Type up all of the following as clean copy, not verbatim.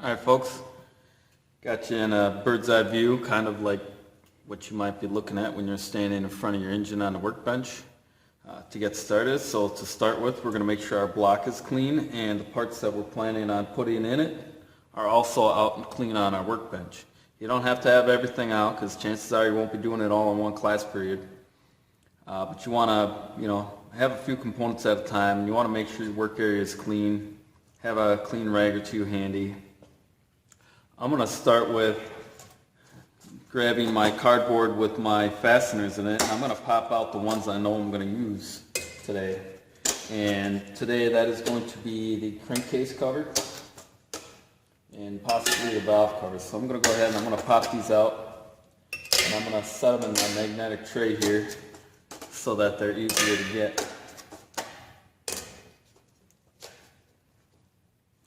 Alright folks, got you in a bird's eye view, kind of like what you might be looking at when you're standing in front of your engine on the workbench to get started. So to start with, we're going to make sure our block is clean and the parts that we're planning on putting in it are also out and clean on our workbench. You don't have to have everything out because chances are you won't be doing it all in one class period. But you want to, have a few components at a time. You want to make sure your work area is clean, have a clean rag or two handy. I'm going to start with grabbing my cardboard with my fasteners in it. I'm going to pop out the ones I know I'm going to use today. And today that is going to be the crankcase cover and possibly the valve cover. So I'm going to go ahead and I'm going to pop these out and I'm going to set them in my magnetic tray here so that they're easier to get.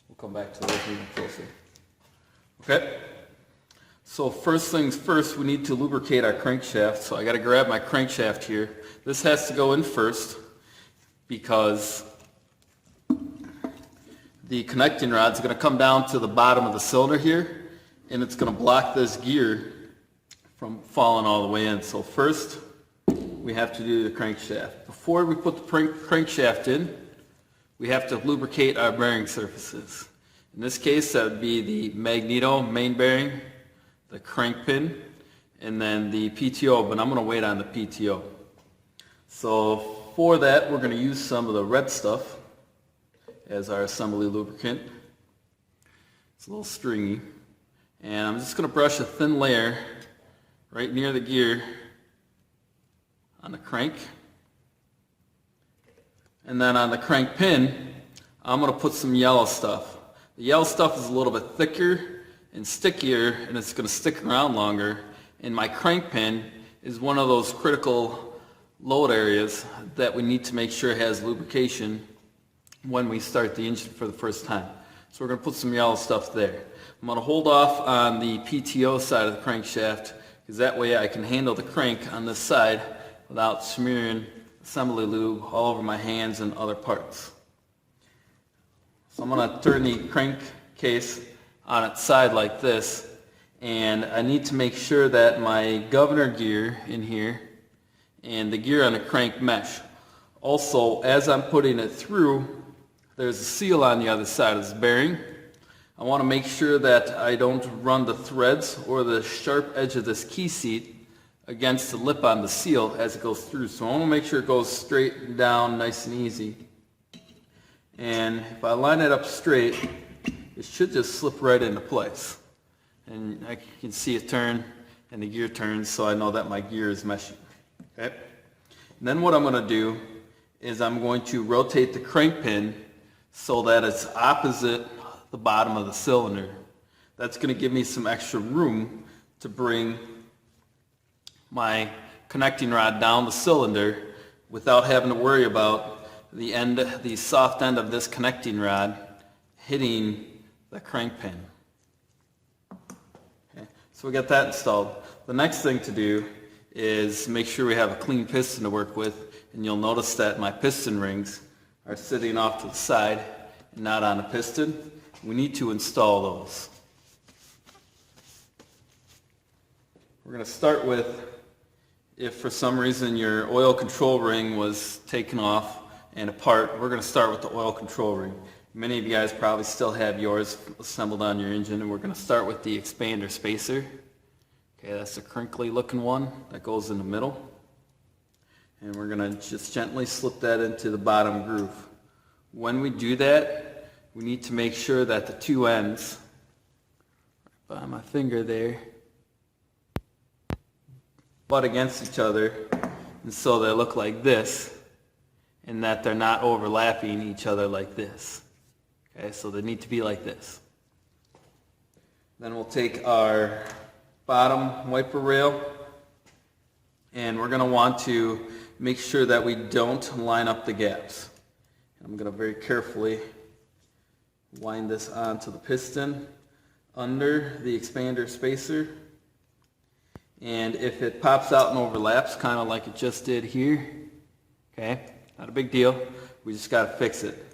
We'll come back to those even closer. Okay, so first things first, we need to lubricate our crankshaft. So I got to grab my crankshaft here. This has to go in first because the connecting rod is going to come down to the bottom of the cylinder here and it's going to block this gear from falling all the way in. So first we have to do the crankshaft. Before we put the crankshaft in, we have to lubricate our bearing surfaces. In this case, that would be the magneto main bearing, the crank pin, and then the PTO, but I'm going to wait on the PTO. So for that, we're going to use some of the red stuff as our assembly lubricant. It's a little stringy. And I'm just going to brush a thin layer right near the gear on the crank. And then on the crank pin, I'm going to put some yellow stuff. The yellow stuff is a little bit thicker and stickier and it's going to stick around longer. And my crank pin is one of those critical load areas that we need to make sure has lubrication when we start the engine for the first time. So we're going to put some yellow stuff there. I'm going to hold off on the PTO side of the crankshaft because that way I can handle the crank on this side without smearing assembly lube all over my hands and other parts. So I'm going to turn the crankcase on its side like this, and I need to make sure that my governor gear in here and the gear on the crank mesh. Also, as I'm putting it through, there's a seal on the other side of this bearing. I want to make sure that I don't run the threads or the sharp edge of this key seat against the lip on the seal as it goes through. So I want to make sure it goes straight down nice and easy. And if I line it up straight, it should just slip right into place. And I can see it turn and the gear turns, so I know that my gear is meshing. Okay? And then what I'm going to do is I'm going to rotate the crank pin so that it's opposite the bottom of the cylinder. That's going to give me some extra room to bring my connecting rod down the cylinder without having to worry about the soft end of this connecting rod hitting the crank pin. Okay, so we got that installed. The next thing to do is make sure we have a clean piston to work with, and you'll notice that my piston rings are sitting off to the side and not on the piston. We need to install those. We're going to start with, if for some reason your oil control ring was taken off and apart, we're going to start with the oil control ring. Many of you guys probably still have yours assembled on your engine, and we're going to start with the expander spacer. Okay, that's a crinkly looking one that goes in the middle. And we're going to just gently slip that into the bottom groove. When we do that, we need to make sure that the two ends, right by my finger there, butt against each other, and so they look like this, and that they're not overlapping each other like this. Okay, so they need to be like this. Then we'll take our bottom wiper rail, and we're going to want to make sure that we don't line up the gaps. I'm going to very carefully wind this onto the piston under the expander spacer. And if it pops out and overlaps, kind of like it just did here, okay, not a big deal. We just got to fix it.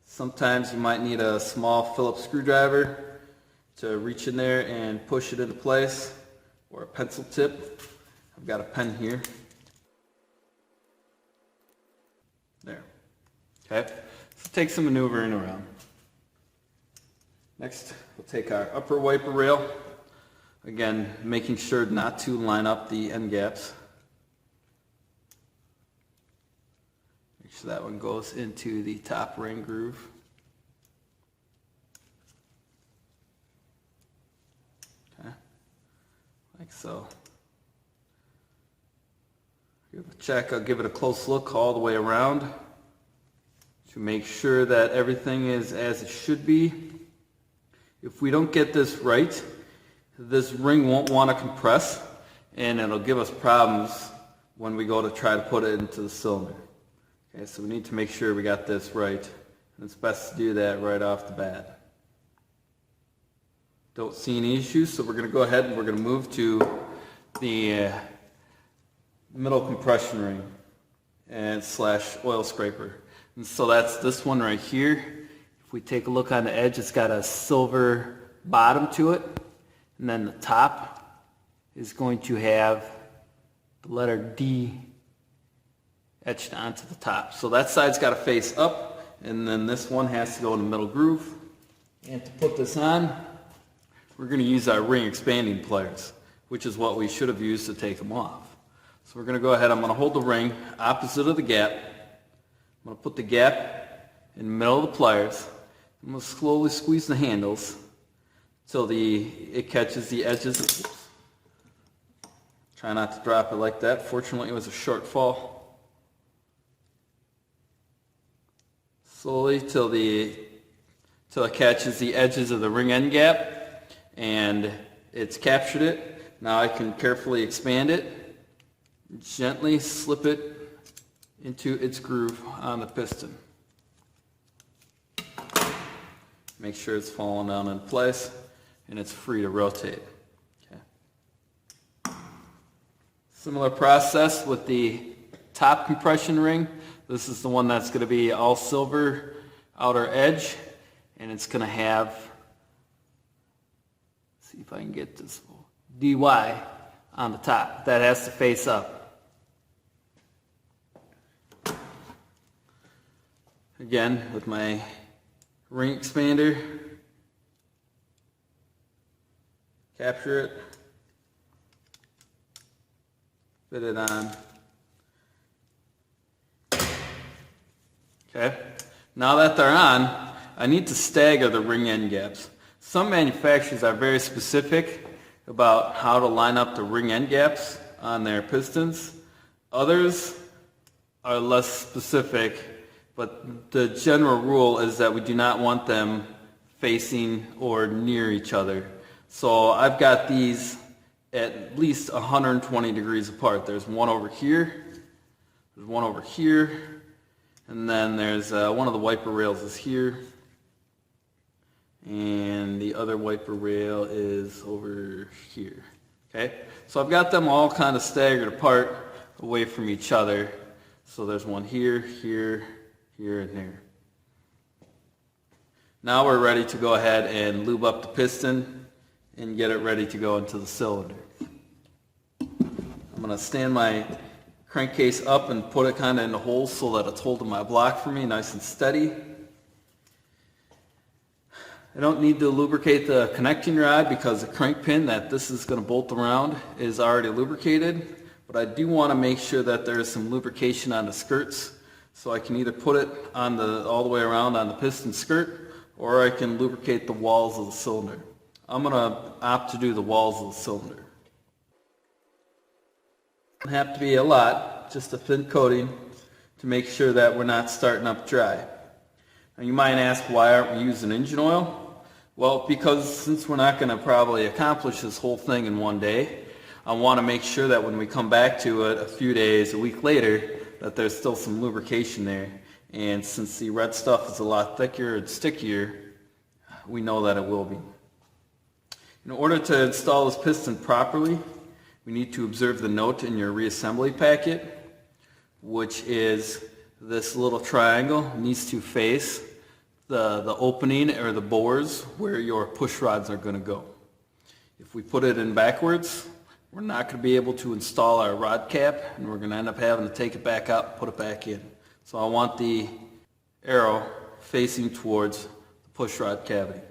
Sometimes you might need a small Phillips screwdriver to reach in there and push it into place, or a pencil tip. I've got a pen here. There. Okay, so take some maneuvering around. Next, we'll take our upper wiper rail. Again, making sure not to line up the end gaps. Make sure that one goes into the top ring groove. Okay, like so. Give it a check. I'll give it a close look all the way around to make sure that everything is as it should be. If we don't get this right, this ring won't want to compress, and it'll give us problems when we go to try to put it into the cylinder. Okay, so we need to make sure we got this right, and it's best to do that right off the bat. Don't see any issues, so we're going to go ahead and we're going to move to the middle compression ring and / oil scraper. And so that's this one right here. If we take a look on the edge, it's got a silver bottom to it, and then the top is going to have the letter D etched onto the top. So that side's got to face up, and then this one has to go in the middle groove. And to put this on, we're going to use our ring expanding pliers, which is what we should have used to take them off. So we're going to go ahead, I'm going to hold the ring opposite of the gap. I'm going to put the gap in the middle of the pliers. I'm going to slowly squeeze the handles till it catches the edges. Try not to drop it like that. Fortunately, it was a short fall. Slowly till it catches the edges of the ring end gap, and it's captured it. Now I can carefully expand it, gently slip it into its groove on the piston. Make sure it's falling down in place and it's free to rotate. Okay. Similar process with the top compression ring. This is the one that's going to be all silver outer edge, and it's going to have, let's see if I can get this, DY on the top. That has to face up. Again, with my ring expander, capture it, fit it on. Okay, now that they're on, I need to stagger the ring end gaps. Some manufacturers are very specific about how to line up the ring end gaps on their pistons. Others are less specific, but the general rule is that we do not want them facing or near each other. So I've got these at least 120 degrees apart. There's one over here, there's one over here, and then there's one of the wiper rails is here, and the other wiper rail is over here. Okay, so I've got them all kind of staggered apart away from each other. So there's one here, here, here, and here. Now we're ready to go ahead and lube up the piston and get it ready to go into the cylinder. I'm going to stand my crankcase up and put it kind of in the hole so that it's holding my block for me nice and steady. I don't need to lubricate the connecting rod because the crank pin that this is going to bolt around is already lubricated, but I do want to make sure that there is some lubrication on the skirts, so I can either put it on all the way around on the piston skirt, or I can lubricate the walls of the cylinder. I'm going to opt to do the walls of the cylinder. It doesn't have to be a lot, just a thin coating to make sure that we're not starting up dry. Now you might ask, why aren't we using engine oil? Well, because since we're not going to probably accomplish this whole thing in one day, I want to make sure that when we come back to it a few days, a week later, that there's still some lubrication there. And since the red stuff is a lot thicker and stickier, we know that it will be. In order to install this piston properly, we need to observe the note in your reassembly packet, which is this little triangle needs to face the opening or the bores where your push rods are going to go. If we put it in backwards, we're not going to be able to install our rod cap, and we're going to end up having to take it back out and put it back in. So I want the arrow facing towards the push rod cavity.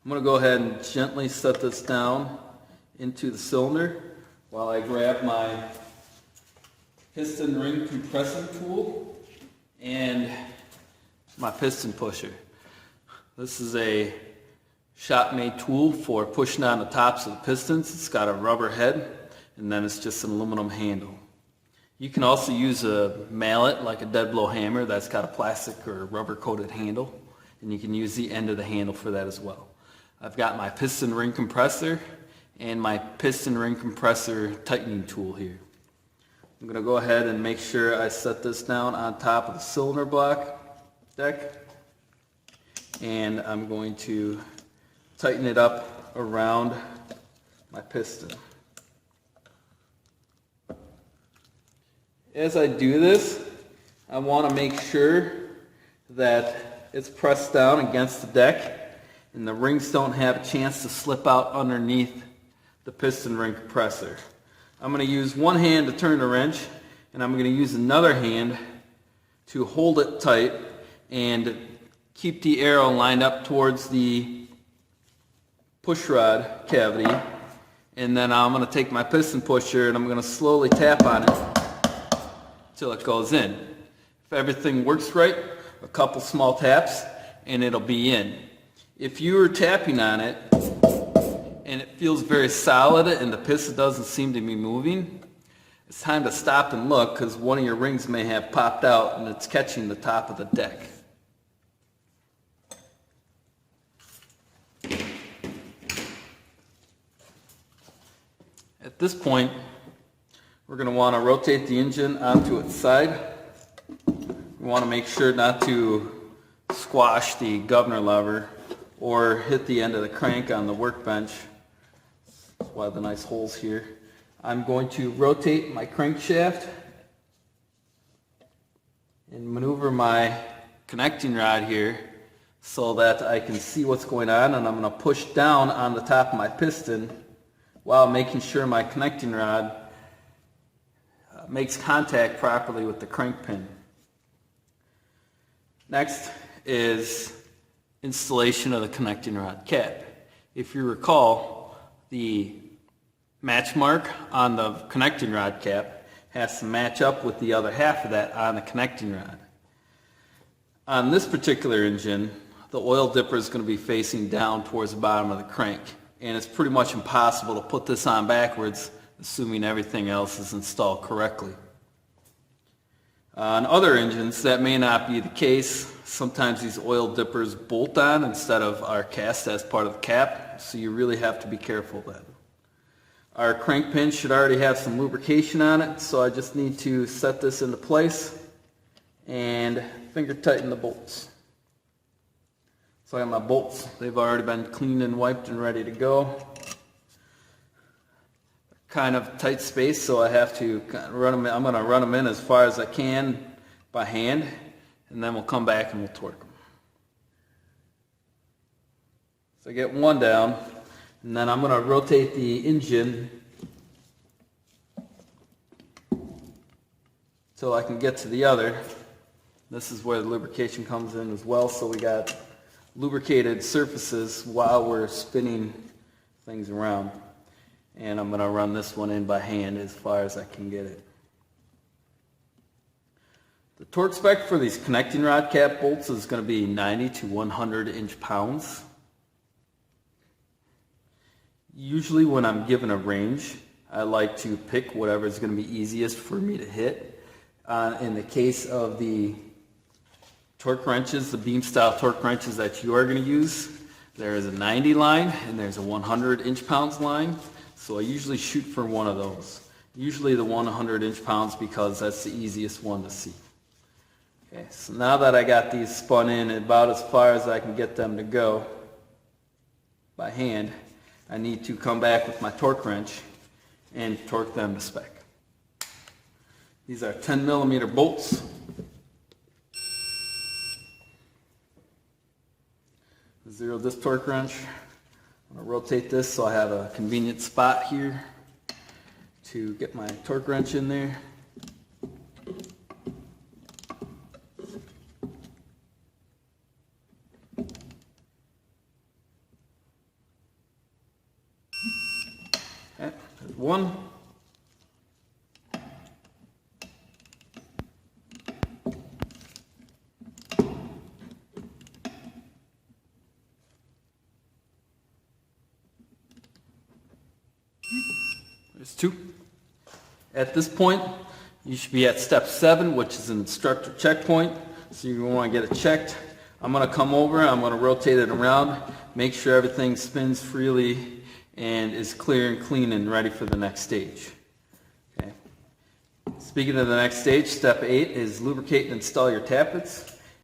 I'm going to go ahead and gently set this down into the cylinder while I grab my piston ring compressor tool and my piston pusher. This is a shop-made tool for pushing on the tops of the pistons. It's got a rubber head, and then it's just an aluminum handle. You can also use a mallet like a dead blow hammer that's got a plastic or rubber coated handle, and you can use the end of the handle for that as well. I've got my piston ring compressor and my piston ring compressor tightening tool here. I'm going to go ahead and make sure I set this down on top of the cylinder block deck, and I'm going to tighten it up around my piston. As I do this, I want to make sure that it's pressed down against the deck and the rings don't have a chance to slip out underneath the piston ring compressor. I'm going to use one hand to turn the wrench, and I'm going to use another hand to hold it tight and keep the arrow lined up towards the push rod cavity. And then I'm going to take my piston pusher and I'm going to slowly tap on it till it goes in. If everything works right, a couple small taps and it'll be in. If you are tapping on it and it feels very solid and the piston doesn't seem to be moving, it's time to stop and look, because one of your rings may have popped out and it's catching the top of the deck. At this point, we're going to want to rotate the engine onto its side. We want to make sure not to squash the governor lever or hit the end of the crank on the workbench. That's why the nice holes here. I'm going to rotate my crankshaft and maneuver my connecting rod here so that I can see what's going on, and I'm going to push down on the top of my piston while making sure my connecting rod makes contact properly with the crank pin. Next is installation of the connecting rod cap. If you recall, the match mark on the connecting rod cap has to match up with the other half of that on the connecting rod. On this particular engine, the oil dipper is going to be facing down towards the bottom of the crank, and it's pretty much impossible to put this on backwards, assuming everything else is installed correctly. On other engines, that may not be the case. Sometimes these oil dippers bolt on instead of are cast as part of the cap, so you really have to be careful then. Our crank pin should already have some lubrication on it, so I just need to set this into place and finger tighten the bolts. So I got my bolts. They've already been cleaned and wiped and ready to go. Kind of tight space, so I have to run them in. I'm going to run them in as far as I can by hand, and then we'll come back and we'll torque them. So I get one down, and then I'm going to rotate the engine till I can get to the other. This is where the lubrication comes in as well, so we got lubricated surfaces while we're spinning things around. And I'm going to run this one in by hand as far as I can get it. The torque spec for these connecting rod cap bolts is going to be 90 to 100 inch-pounds. Usually when I'm given a range, I like to pick whatever is going to be easiest for me to hit. In the case of the torque wrenches, the beam style torque wrenches that you are going to use, there is a 90 line and there's a 100 inch-pounds line. So I usually shoot for one of those. Usually the 100 inch-pounds, because that's the easiest one to see. Okay, so now that I got these spun in about as far as I can get them to go by hand, I need to come back with my torque wrench and torque them to spec. These are 10 millimeter bolts. zero disc torque wrench. I'm going to rotate this so I have a convenient spot here to get my torque wrench in there. Okay, there's one. There's two. At this point, you should be at step 7, which is an instructor checkpoint. So you want to get it checked. I'm going to come over, I'm going to rotate it around, make sure everything spins freely and is clear and clean and ready for the next stage. Okay. Speaking of the next stage, step 8 is lubricate and install your tappets.